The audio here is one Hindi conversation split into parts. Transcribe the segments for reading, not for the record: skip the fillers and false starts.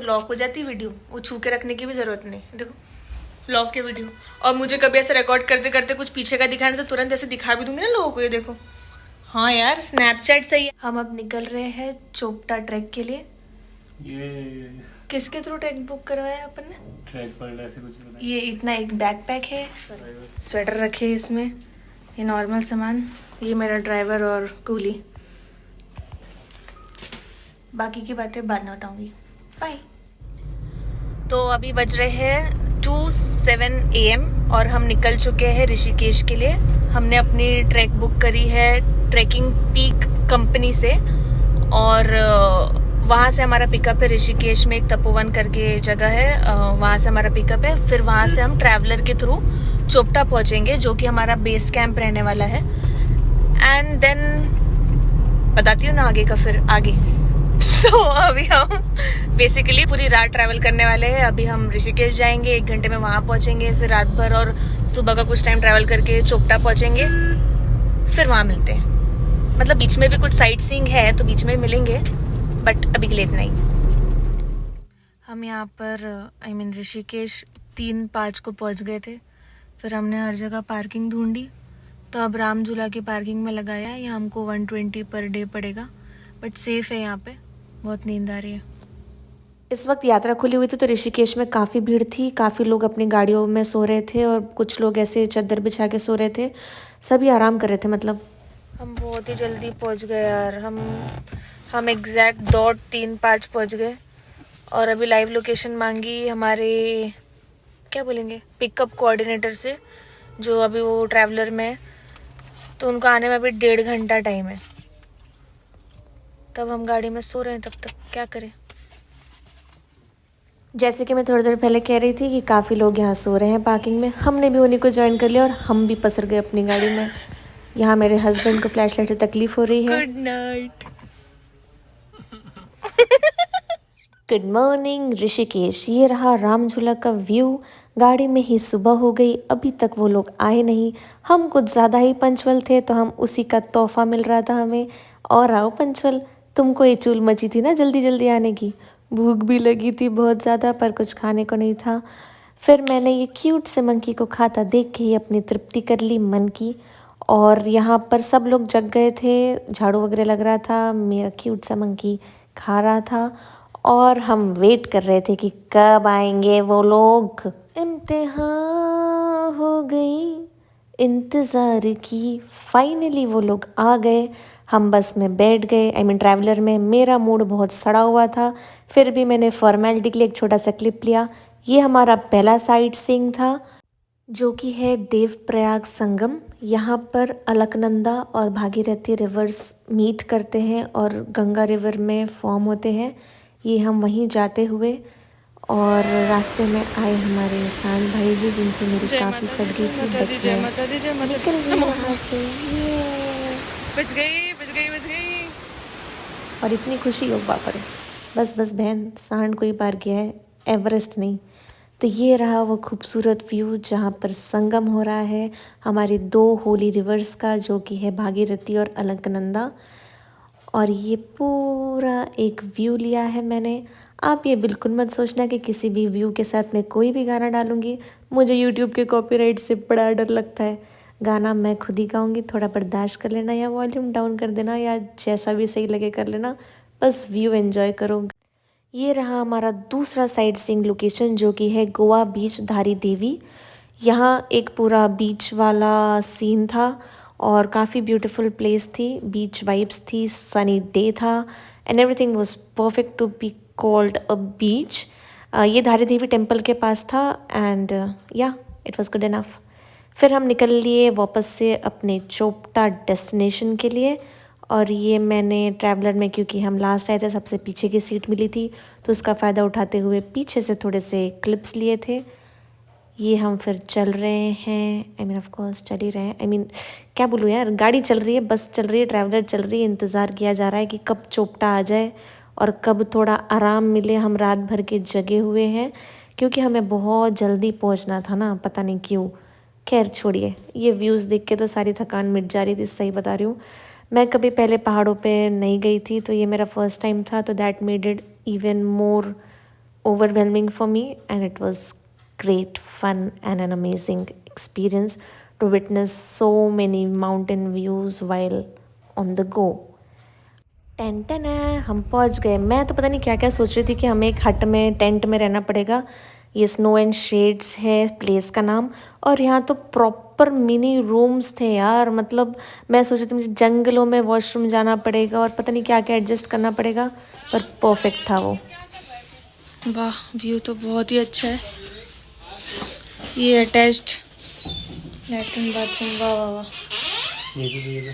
तो लॉक हो जाती वीडियो, वो छू के रखने की भी जरूरत नहीं। देखो लॉक के वीडियो। और मुझे कभी ऐसे रिकॉर्ड करते करते कुछ पीछे का दिखाना तो तुरंत ऐसे दिखा भी दूंगी ना लोगों को। ये देखो, हाँ यार स्नैपचैट सही है। हम अब निकल रहे हैं चोपटा ट्रैक के लिए। ये किसके थ्रू ट्रैक बुक करवाया अपन ने? ट्रैक पर ऐसे कुछ बना है। ये इतना एक बैकपैक है, स्वेटर रखे है इसमें, ये नॉर्मल सामान, ये मेरा ड्राइवर और कूली। बाकी की बातें बाद में बताऊंगी। बाय। तो अभी बज रहे हैं 2:07 AM और हम निकल चुके हैं ऋषिकेश के लिए। हमने अपनी ट्रैक बुक करी है ट्रैकिंग पीक कंपनी से और वहाँ से हमारा पिकअप है ऋषिकेश में। एक तपोवन करके जगह है, वहाँ से हमारा पिकअप है। फिर वहाँ से हम ट्रैवलर के थ्रू चोपटा पहुँचेंगे जो कि हमारा बेस कैंप रहने वाला है। एंड देन बताती हूँ ना आगे का, फिर आगे। तो अभी हम बेसिकली पूरी रात ट्रैवल करने वाले हैं। अभी हम ऋषिकेश जाएंगे, 1 घंटे में वहाँ पहुँचेंगे, फिर रात भर और सुबह का कुछ टाइम ट्रैवल करके चोपटा पहुँचेंगे, फिर वहाँ मिलते हैं। मतलब बीच में भी कुछ साइट सीइंग है तो बीच में मिलेंगे, बट अभी के लिए इतना ही। हम यहाँ पर ऋषिकेश 3-5 को पहुँच गए थे। फिर हमने हर जगह पार्किंग ढूंढी, तो अब राम झूला की पार्किंग में लगाया है। यहाँ हमको 120 पर डे पड़ेगा, बट सेफ है यहाँ पे। बहुत नींद आ रही है। इस वक्त यात्रा खुली हुई थी तो ऋषिकेश में काफ़ी भीड़ थी। काफ़ी लोग अपनी गाड़ियों में सो रहे थे और कुछ लोग ऐसे चादर बिछा के सो रहे थे। सभी आराम कर रहे थे। मतलब हम बहुत ही जल्दी पहुँच गए यार। हम एग्जैक्ट डॉट 3-5 पहुँच गए। और अभी लाइव लोकेशन मांगी हमारे, क्या बोलेंगे, पिकअप कोऑर्डिनेटर से, जो अभी वो ट्रैवलर में है। तो उनको आने में अभी 1.5 घंटा टाइम है। तब हम गाड़ी में सो रहे हैं, तब तक क्या करें। जैसे कि मैं थोड़ी देर पहले कह रही थी कि काफ़ी लोग यहाँ सो रहे हैं पार्किंग में। हमने भी उन्हीं को ज्वाइन कर लिया और हम भी पसर गए अपनी गाड़ी में। यहाँ मेरे हस्बैंड को फ्लैश लाइट से तकलीफ हो रही है। Good night. Good morning Rishikesh. ये रहा राम झूला का व्यू। गाड़ी में ही सुबह हो गई, अभी तक वो लोग आए नहीं। हम कुछ ज़्यादा ही पंचुअल थे तो हम उसी का तोहफा मिल रहा था हमें। और आओ पंचुअल, तुमको ये चूल मची थी ना जल्दी जल्दी आने की। भूख भी लगी थी बहुत ज़्यादा, पर कुछ खाने को नहीं था। फिर मैंने ये क्यूट से मंकी को खाता देख के ही अपनी तृप्ति कर ली मन की। और यहाँ पर सब लोग जग गए थे, झाड़ू वगैरह लग रहा था, मेरा क्यूट सा मंकी खा रहा था और हम वेट कर रहे थे कि कब आएंगे वो लोग। इम्तिहान हो गई इंतज़ार की, फाइनली वो लोग आ गए। हम बस में बैठ गए, ट्रैवलर में। मेरा मूड बहुत सड़ा हुआ था, फिर भी मैंने फॉर्मेलिटी के लिए एक छोटा सा क्लिप लिया। ये हमारा पहला साइट सीइंग था, जो कि है देवप्रयाग संगम। यहाँ पर अलकनंदा और भागीरथी रिवर्स मीट करते हैं और गंगा रिवर में फॉर्म होते हैं। ये हम वहीं जाते हुए, और रास्ते में आए हमारे सांड भाई जी, जिनसे मेरी काफ़ी फट गई थी, बट मैं निकल गई वहाँ से। बच गई। और इतनी खुशी हो बापर। बस बहन, सांड कोई पार किया है, एवरेस्ट नहीं। तो ये रहा वो खूबसूरत व्यू जहाँ पर संगम हो रहा है हमारे 2 होली रिवर्स का, जो कि है भागीरथी और अलकनंदा। और ये पूरा एक व्यू लिया है मैंने। आप ये बिल्कुल मत सोचना कि किसी भी व्यू के साथ मैं कोई भी गाना डालूंगी। मुझे यूट्यूब के कॉपीराइट से बड़ा डर लगता है। गाना मैं खुद ही गाऊंगी, थोड़ा बर्दाश्त कर लेना या वॉल्यूम डाउन कर देना या जैसा भी सही लगे कर लेना। बस व्यू एंजॉय करो। ये रहा हमारा दूसरा साइट सीइंग लोकेशन, जो कि है गोवा बीच धारी देवी। यहाँ एक पूरा बीच वाला सीन था और काफ़ी ब्यूटीफुल प्लेस थी, बीच वाइब्स थी, सनी डे था and everything was perfect to be called a beach. ये धारी देवी टेम्पल के पास था एंड या इट वाज गुड इनफ। फिर हम निकल लिए वापस से अपने चोपटा डेस्टिनेशन के लिए। और ये मैंने ट्रैवलर में, क्योंकि हम लास्ट आए थे, सबसे पीछे की सीट मिली थी, तो उसका फ़ायदा उठाते हुए पीछे से थोड़े से क्लिप्स लिए थे। ये हम फिर चल रहे हैं, ऑफ कोर्स चल ही रहे हैं। क्या बोलूँ यार, गाड़ी चल रही है, बस चल रही है, ट्रैवलर चल रही है। इंतज़ार किया जा रहा है कि कब चोपटा आ जाए और कब थोड़ा आराम मिले। हम रात भर के जगे हुए हैं क्योंकि हमें बहुत जल्दी पहुंचना था ना, पता नहीं क्यों। खैर छोड़िए, ये व्यूज़ देख के तो सारी थकान मिट जा रही थी, सही बता रही हूँ। मैं कभी पहले पहाड़ों पे नहीं गई थी, तो ये मेरा फर्स्ट टाइम था, तो that made it even more overwhelming for me, and it was great fun and an amazing experience to witness so many mountain views while on the go. Tent है, हम पहुंच गए। मैं तो पता नहीं क्या क्या सोच रही थी कि हमें एक हट में टेंट में रहना पड़ेगा। ये स्नो एंड शेड्स है प्लेस का नाम, और यहाँ तो प्रॉपर मिनी रूम्स थे यार। मतलब मैं सोच रही थी मुझे जंगलों में वॉशरूम जाना पड़ेगा और पता नहीं क्या क्या एडजस्ट करना पड़ेगा, पर परफेक्ट था वो। वाह, व्यू तो बहुत ही अच्छा है। ये अटैच्ड लैट्रिन बाथरूम, वाह वाह वाह, ये भी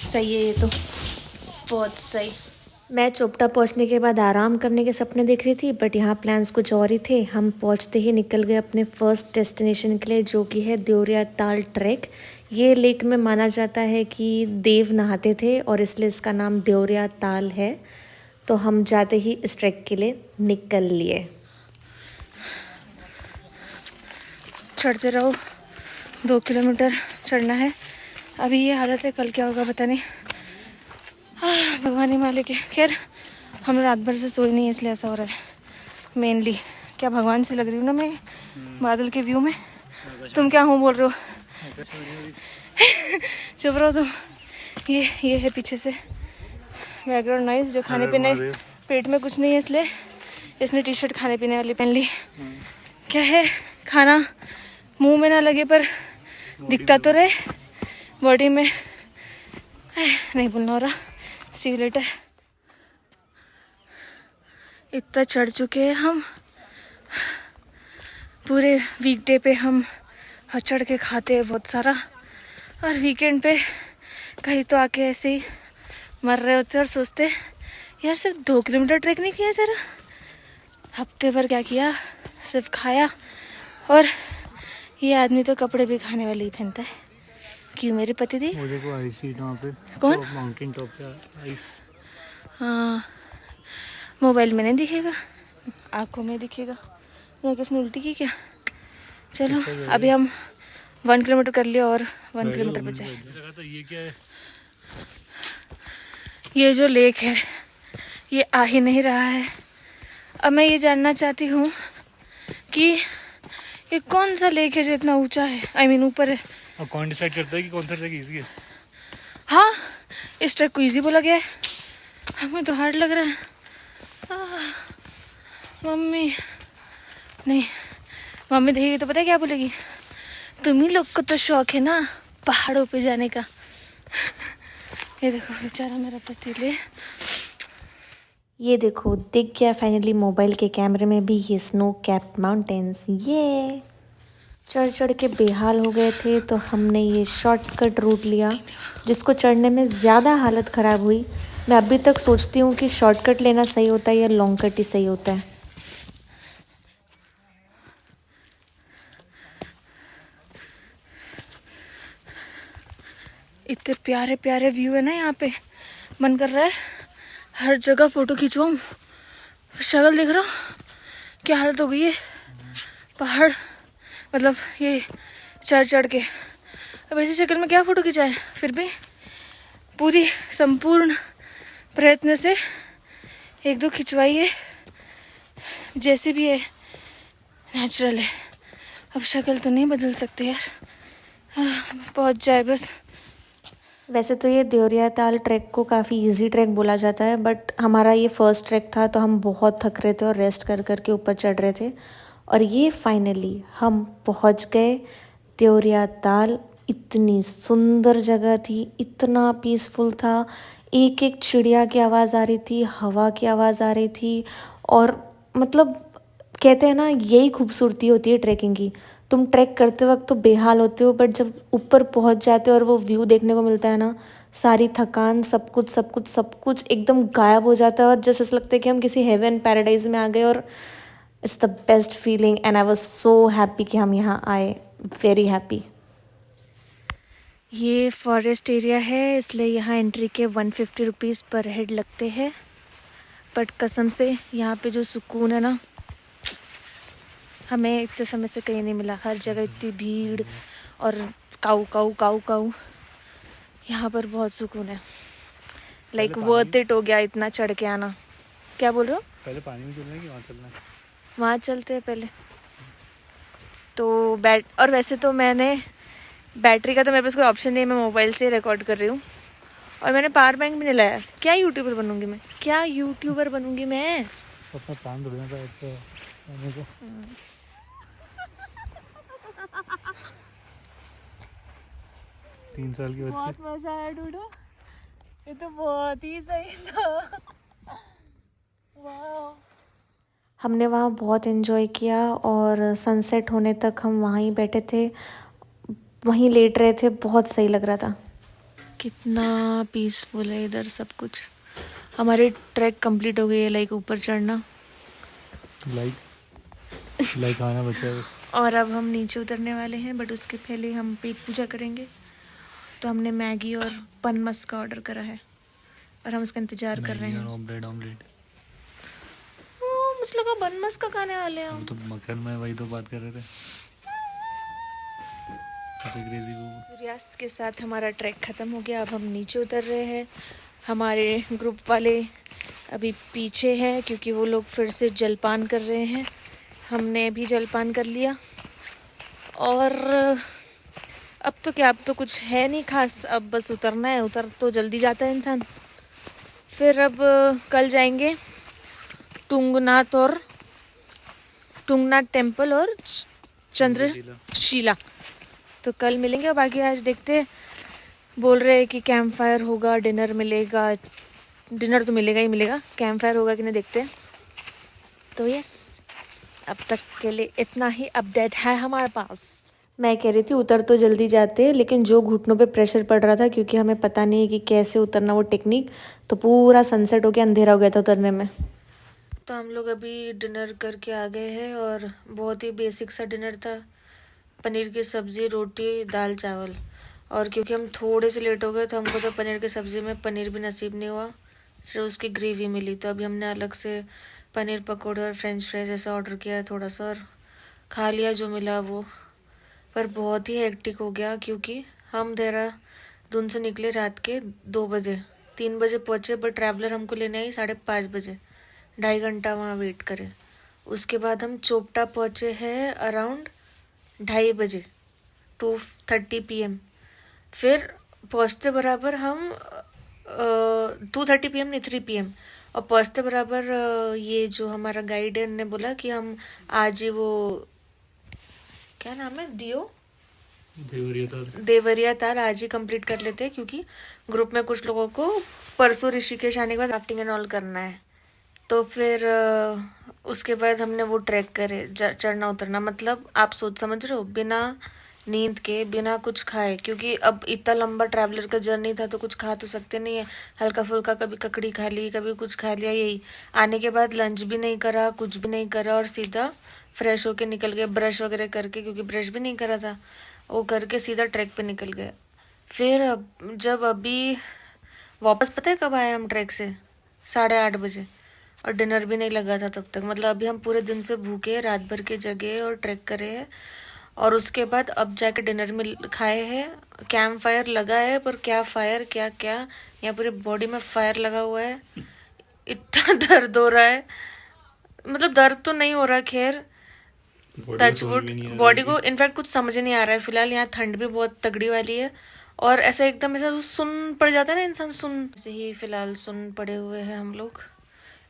सही है ये तो, बहुत सही। मैं चोपटा पहुंचने के बाद आराम करने के सपने देख रही थी, बट यहाँ प्लान्स कुछ और ही थे। हम पहुंचते ही निकल गए अपने फर्स्ट डेस्टिनेशन के लिए, जो कि है देवरिया ताल ट्रैक। ये लेक में माना जाता है कि देव नहाते थे और इसलिए इसका नाम देवरिया ताल है। तो हम जाते ही इस ट्रैक के लिए निकल लिए। चढ़ते रहो, 2 किलोमीटर चढ़ना है। अभी ये हालत है, कल क्या होगा पता नहीं। भगवान ही मालिक है। खैर, हम रात भर से सोए नहीं, इसलिए ऐसा हो रहा है मेनली। क्या भगवान से लग रही हूँ ना मैं बादल के व्यू में। तुम क्या हूँ बोल रहे हो? चुप रहो तुम। ये है पीछे से बैकग्राउंड नॉइज, जो खाने पीने, पेट में कुछ नहीं है इसलिए इसने टी शर्ट खाने पीने वाली पहन ली। क्या है, खाना मुंह में ना लगे पर दिखता तो रहे बॉडी में। नहीं बोलना हो रहा। सी यू लेटर। इतना चढ़ चुके हैं हम, पूरे वीकडे पे हम चढ़ के खाते हैं बहुत सारा, और वीकेंड पे कहीं तो आके ऐसे ही मर रहे होते और सोचते यार सिर्फ 2 किलोमीटर ट्रैक नहीं किया जरा। हफ्ते भर क्या किया, सिर्फ खाया। और ये आदमी तो कपड़े भी खाने वाले ही पहनता है। क्यों मेरे पति दी? वो देखो आइस ही वहाँ पे। कौन? माउंटेन टॉप पे आइस। हाँ, मोबाइल में नहीं दिखेगा, आंखों में दिखेगा। यहाँ किसने उल्टी की क्या? चलो अभी हम 1 किलोमीटर कर लिया और 1 किलोमीटर बचा है। तो ये क्या है? ये जो लेक है ये आ ही नहीं रहा है। अब मैं ये जानना चाहती हूँ कि ये कौन सा लेक है जो इतना ऊंचा है, आई मीन ऊपर है। अब कौन डिसाइड करता है कि कौन सा ट्रैक इजी है? हाँ, इस ट्रैक को इजी बोला गया है, हमें तो हार्ड लग रहा है। मम्मी नहीं, मम्मी देखेगी तो पता है क्या बोलेगी? तुम ही लोग को तो शौक है ना पहाड़ों पे जाने का। ये देखो बेचारा मेरा पति ले। ये देखो दिख गया फाइनली मोबाइल के कैमरे में भी ये स्नो कैप माउंटेन्स। ये चढ़ के बेहाल हो गए थे, तो हमने ये शॉर्टकट रूट लिया, जिसको चढ़ने में ज़्यादा हालत ख़राब हुई। मैं अभी तक सोचती हूँ कि शॉर्टकट लेना सही होता है या लॉन्ग कट ही सही होता है। इतने प्यारे प्यारे व्यू है ना यहाँ पे, मन कर रहा है हर जगह फ़ोटो खिंचवाऊँ। शक्ल देख रहा हूँ क्या हालत हो गई है पहाड़, मतलब ये चढ़ के। अब ऐसी शक्ल में क्या फ़ोटो खिंचाए, फिर भी पूरी संपूर्ण प्रयत्न से 1-2 खिंचवाई है, जैसी भी है नेचुरल है। अब शक्ल तो नहीं बदल सकते यार, पहुँच जाए बस। वैसे तो ये देवरिया ताल ट्रैक को काफ़ी इजी ट्रैक बोला जाता है, बट हमारा ये फर्स्ट ट्रैक था तो हम बहुत थक रहे थे और रेस्ट कर के ऊपर चढ़ रहे थे। और ये फाइनली हम पहुंच गए देवरिया ताल। इतनी सुंदर जगह थी, इतना पीसफुल था, एक एक चिड़िया की आवाज़ आ रही थी, हवा की आवाज़ आ रही थी। और मतलब कहते हैं ना, यही खूबसूरती होती है ट्रैकिंग की। तुम ट्रैक करते वक्त तो बेहाल होते हो, बट जब ऊपर पहुंच जाते हो और वो व्यू देखने को मिलता है ना, सारी थकान सब कुछ एकदम गायब हो जाता है और जैसे ऐसा लगता है कि हम किसी हेवन पैराडाइज में आ गए। और it's the best feeling and I was so happy कि हम यहाँ आए, वेरी हैप्पी। ये फॉरेस्ट एरिया है, इसलिए यहाँ एंट्री के 150 रुपीज़ पर हेड लगते हैं। बट कसम से यहाँ पे जो सुकून है ना, हमें इतने समय से कहीं नहीं मिला। हर जगह इतनी भीड़ और काऊ काऊ काऊ काऊ, यहाँ पर बहुत सुकून है। लाइक वर्थ इट हो गया इतना चढ़ के आना। क्या बोल रहे हो? पहले पानी में चलना है कि वहाँ चलना है? वहाँ चलते हैं पहले तो। और वैसे तो मैंने बैटरी का तो मेरे पास कोई ऑप्शन नहीं है, मैं मोबाइल से रिकॉर्ड कर रही हूँ। और मैंने पावर बैंक भी नहीं लाया। क्या यूट्यूबर बनूंगी मैं, क्या यूट्यूबर बनूंगी मैं? अपना चांद उड़ना था एक तो आने को। 3 साल की बच्ची। बहुत मजा आया डूडू, ये तो बहुत ही सही था। वाह। हमने वहाँ बहुत एंजॉय किया और सनसेट होने तक हम वहाँ ही बैठे थे, वहीं लेट रहे थे, बहुत सही लग रहा था। कितना पीसफुल है इधर सब कुछ। हमारी ट्रैक कंप्लीट हो गई है, लाइक ऊपर चढ़ना। लाइक आना बचा है बस। और अब हम नीचे उतरने वाले हैं, बट उसके पहले हम पेट पूजा करेंगे। तो हमने मैगी और पन मस्क का ऑर्डर करा है और हम उसका इंतजार कर रहे हैं। Bread omelette. मुझे लगा बन मस्क का खाने वाले हैं हम हम। तो मक्खन में वही तो बात कर रहे थे। ऐसे क्रेजी वो। सूर्यास्त के साथ हमारा ट्रैक ख़त्म हो गया। अब हम नीचे उतर रहे हैं। हमारे ग्रुप वाले अभी पीछे हैं क्योंकि वो लोग फिर से जलपान कर रहे हैं। हमने भी जलपान कर लिया और अब तो क्या, अब तो कुछ है नहीं खास, अब बस उतरना है। उतर तो जल्दी जाता है इंसान। फिर अब कल जाएंगे टुंगनाथ टेम्पल और चंद्रशिला। तो कल मिलेंगे और बाकी आज देखते हैं। बोल रहे हैं कि कैंप फायर होगा, डिनर मिलेगा। डिनर तो मिलेगा ही मिलेगा, कैंप फायर होगा कि नहीं देखते हैं। तो यस, अब तक के लिए इतना ही अपडेट है हमारे पास। मैं कह रही थी उतर तो जल्दी जाते, लेकिन जो घुटनों पे प्रेशर पड़ रहा था क्योंकि हमें पता नहीं है कि कैसे उतरना वो टेक्निक, तो पूरा सनसेट हो गया, अंधेरा हो गया था उतरने में। तो हम लोग अभी डिनर करके आ गए हैं और बहुत ही बेसिक सा डिनर था। पनीर की सब्ज़ी, रोटी, दाल, चावल। और क्योंकि हम थोड़े से लेट हो गए तो हमको तो पनीर की सब्ज़ी में पनीर भी नसीब नहीं हुआ, सिर्फ उसकी ग्रेवी मिली। तो अभी हमने अलग से पनीर पकौड़े और फ्रेंच फ्राइज ऐसा ऑर्डर किया है थोड़ा सा, और खा लिया जो मिला वो। पर बहुत ही हेक्टिक हो गया क्योंकि हम देहरादून से निकले रात के 2 बजे, 3 बजे पहुँचे, बट ट्रैवलर हमको लेने आई 5:30 बजे। 2.5 घंटा वहाँ वेट करे। उसके बाद हम चोपटा पहुँचे हैं अराउंड 2:30 बजे, 2:30 PM। फिर पहुँचते बराबर हम 2:30 PM नहीं 3 PM। और पहुँचते बराबर ये जो हमारा गाइड है ने बोला कि हम आज ही वो क्या नाम है, देवरिया ताल आज ही कंप्लीट कर लेते हैं क्योंकि ग्रुप में कुछ लोगों को परसों ऋषिकेश आने के बाद राफ्टिंग एंड ऑल करना है। तो फिर उसके बाद हमने वो ट्रैक करे, चढ़ना उतरना। मतलब आप सोच समझ रहे हो, बिना नींद के, बिना कुछ खाए, क्योंकि अब इतना लंबा ट्रैवलर का जर्नी था तो कुछ खा तो सकते नहीं है। हल्का फुल्का कभी ककड़ी खा ली, कभी कुछ खा लिया, यही। आने के बाद लंच भी नहीं करा, कुछ भी नहीं करा और सीधा फ्रेश होके निकल गए, ब्रश वगैरह करके, क्योंकि ब्रश भी नहीं करा था, वो करके सीधा ट्रैक पे निकल गए। फिर जब अभी वापस, पता है कब आए हम ट्रैक से? 8:30 बजे। और डिनर भी नहीं लगा था तब तक। मतलब अभी हम पूरे दिन से भूखे, रात भर के जगे और ट्रैक करे हैं। और उसके बाद अब जाके डिनर में खाए हैं। कैंप फायर लगा है, पर क्या फायर, क्या क्या, यहाँ पूरी बॉडी में फायर लगा हुआ है। इतना दर्द हो रहा है, मतलब दर्द तो नहीं हो रहा, खैर टचवुड। बॉडी को इनफैक्ट कुछ समझ नहीं आ रहा है फिलहाल। यहाँ ठंड भी बहुत तगड़ी वाली है और ऐसा एकदम ऐसा सुन पड़ जाता है ना इंसान, सुन से ही फिलहाल सुन पड़े हुए हैं हम लोग।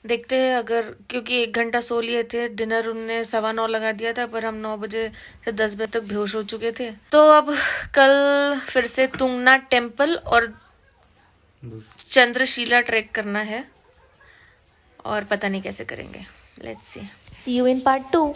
देखते हैं अगर, क्योंकि 1 घंटा सो लिए थे, डिनर उनने 9:15 लगा दिया था, पर हम 9 बजे से 10 बजे तक बेहोश हो चुके थे। तो अब कल फिर से तुंगनाथ टेम्पल और चंद्रशिला ट्रैक करना है और पता नहीं कैसे करेंगे। Let's see See you in part 2.